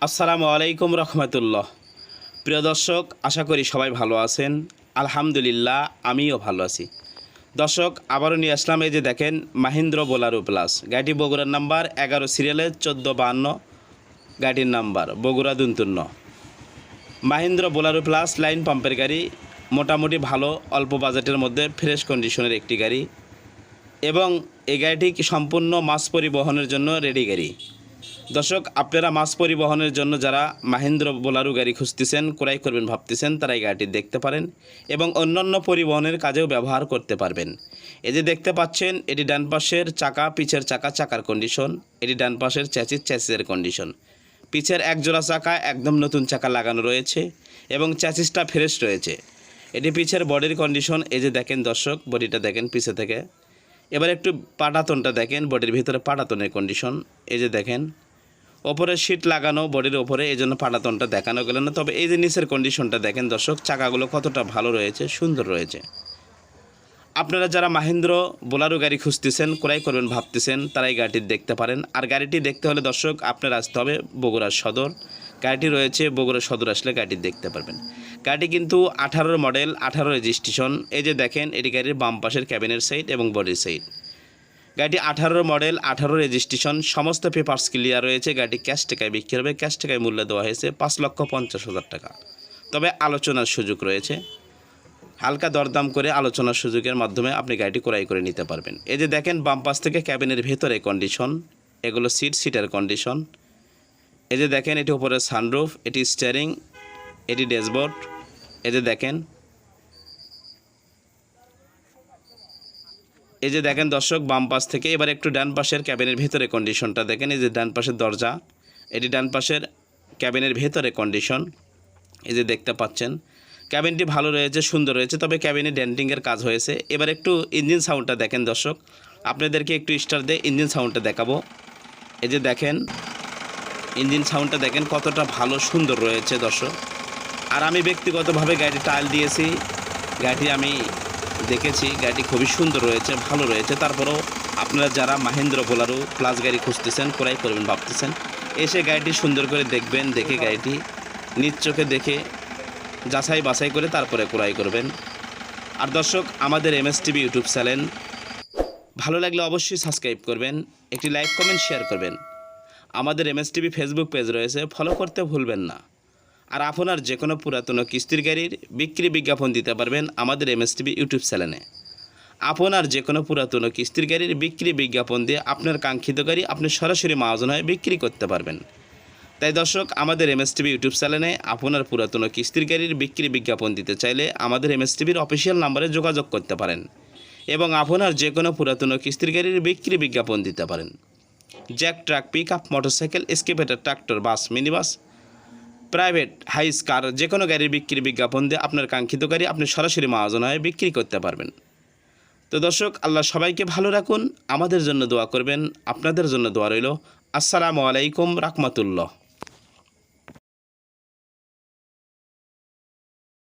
আসসালামু আলাইকুম রহমতুল্লাহ। প্রিয় দর্শক, আশা করি সবাই ভালো আছেন। আলহামদুলিল্লাহ, আমিও ভালো আছি। দর্শক, আবারও নিয়ে আসলাম, এই যে দেখেন মাহিন্দ্র বোলারো প্লাস গাড়িটি বগুড়ার নাম্বার 11 সিরিয়ালের 1452 গাড়ির নাম্বার, বগুড়া দুনতুন্ন। মাহিন্দ্র বোলারো প্লাস লাইন পাম্পের গাড়ি, মোটামুটি ভালো অল্প বাজেটের মধ্যে ফ্রেশ কন্ডিশনের একটি গাড়ি, এবং এই গাড়িটি সম্পূর্ণ মাছ পরিবহনের জন্য রেডি গাড়ি। দর্শক, আপনারা মাছ পরিবহনের জন্য যারা মাহিন্দ্র বোলারো গাড়ি খুঁজতেছেন, ক্রয় করবেন ভাবতেছেন, তারা এই গাড়িটি দেখতে পারেন এবং অন্যান্য পরিবহনের কাজেও ব্যবহার করতে পারবেন। এই যে দেখতে পাচ্ছেন, এটি ডান পাশের চাকা, পিছের চাকার কন্ডিশন, এটি ডান পাশের চ্যাসিসের কন্ডিশন। পিছের এক জোড়া চাকা একদম নতুন চাকা লাগানো রয়েছে এবং চ্যাসিসটা ফ্রেশ রয়েছে। এটি পিছের বডির কন্ডিশন, এই যে দেখেন দর্শক, বডিটা দেখেন পিছে থেকে। এবার একটু পাটাতনটা দেখেন, বডির ভিতরে পাটাতনের কন্ডিশন, এই যে দেখেন। ওপরে শীট লাগানো বডির ওপরে, এই জন্য পাটাতনটা দেখানো গেল না। তবে এই যে নিচের কন্ডিশনটা দেখেন দর্শক, চাকাগুলো কতটা ভালো রয়েছে, সুন্দর রয়েছে। আপনারা যারা মাহিন্দ্র বোলারো গাড়ি খুঁজতেছেন, ক্রয় করবেন ভাবতেছেন, তারা এই গাড়িটি দেখতে পারেন। আর গাড়িটি দেখতে হলে দর্শক আপনারা আসতে হবে বগুড়া সদর। গাড়িটি রয়েছে বগুড়া সদর, আসলে গাড়িটি দেখতে পারবেন। গাড়িটি কিন্তু 18 মডেল, 18 রেজিস্ট্রেশন। এই যে দেখেন, এটি গাড়ির বাম পাশের ক্যাবিনের সাইড এবং বডির সাইড। গাড়িটি 18 মডেল, 18 রেজিস্ট্রেশন, সমস্ত পেপারস ক্লিয়ার রয়েছে। গাড়িটি ক্যাশ টাকায় বিক্রি হবে। ক্যাশ টাকায় মূল্য দেওয়া হয়েছে 5,50,000 টাকা। তবে আলোচনার সুযোগ রয়েছে, হালকা দরদাম করে আলোচনার সুযোগের মাধ্যমে আপনি গাড়িটি ক্রয় করে নিতে পারবেন। এই যে দেখেন, বাম পাশ থেকে ক্যাবিনের ভেতরে কন্ডিশন, এগুলো সিটের কন্ডিশন। এই যে দেখেন, এটি উপরে সানরুফ, এটি স্টিয়ারিং, এটি ড্যাশবোর্ড। এই যে দেখেন, এই যে দেখেন দর্শক, বাম পাশ থেকে এবার একটু ডান পাশের ক্যাবিনের ভেতরে কন্ডিশনটা দেখেন। এই যে ডান পাশের দরজা, এটি ডান পাশের ক্যাবিনের ভেতরে কন্ডিশন, এই যে দেখতে পাচ্ছেন। ক্যাবিনটি ভালো রয়েছে, সুন্দর রয়েছে, তবে ক্যাবিনে ডেন্টিংয়ের কাজ হয়েছে। এবার একটু ইঞ্জিন সাউন্ডটা দেখেন দর্শক, আপনাদেরকে একটু স্টার দিয়ে ইঞ্জিন সাউন্ডটা দেখাবো। এই যে দেখেন, ইঞ্জিন সাউন্ডটা দেখেন কতটা ভালো সুন্দর রয়েছে দর্শক। আর আমি ব্যক্তিগতভাবে গাড়িটি টাইল দিয়েছি, গাড়িটি আমি দেখেছি, গাড়িটি খুবই সুন্দর রয়েছে, ভালো রয়েছে। তারপরেও আপনারা যারা মাহিন্দ্র বোলারো প্লাস গাড়ি খুঁজতেছেন, ক্রয় করবেন ভাবতেছেন, এসে গাড়িটি সুন্দর করে দেখবেন, দেখে গাড়িটি নিজ চোখে দেখে যাচাই বাছাই করে তারপরে ক্রয় করবেন। আর দর্শক, আমাদের MSTV ইউটিউব চ্যানেল ভালো লাগলে অবশ্যই সাবস্ক্রাইব করবেন, একটি লাইক কমেন্ট শেয়ার করবেন। আমাদের MSTV ফেসবুক পেজ রয়েছে, ফলো করতে ভুলবেন না। আর আপনার যে কোনো পুরাতন কিস্তির গাড়ির বিক্রি বিজ্ঞাপন দিতে পারবেন আমাদের MSTV ইউটিউব চ্যানেলে। আপনার যে কোনো পুরাতন কিস্তির গাড়ির বিক্রি বিজ্ঞাপন দিয়ে আপনার কাঙ্ক্ষিত গাড়ি আপনি সরাসরি মহাজনায় বিক্রি করতে পারবেন। তাই দর্শক, আমাদের MSTV ইউটিউব চ্যানেলে আপনার পুরাতন কিস্তির গাড়ির বিক্রি বিজ্ঞাপন দিতে চাইলে আমাদের MSTVর অফিসিয়াল নাম্বারে যোগাযোগ করতে পারেন এবং আপনার যে কোনো পুরাতন কিস্তির গাড়ির বিক্রি বিজ্ঞাপন দিতে পারেন। জ্যাক, truck, pick up, motorcycle, excavator, tractor, bus, mini bus, private, Hiace car, যে কোনো গাড়ির বিক্রি বিজ্ঞাপন দিয়ে আপনার কাঙ্ক্ষিত গাড়ি আপনি সরাসরি মহাজনায় বিক্রি করতে পারবেন। তো দর্শক, আল্লাহ সবাইকে ভালো রাখুন, আমাদের জন্য দোয়া করবেন, আপনাদের জন্য দোয়া রইল। আসসালামু আলাইকুম রহমতুল্লাহ।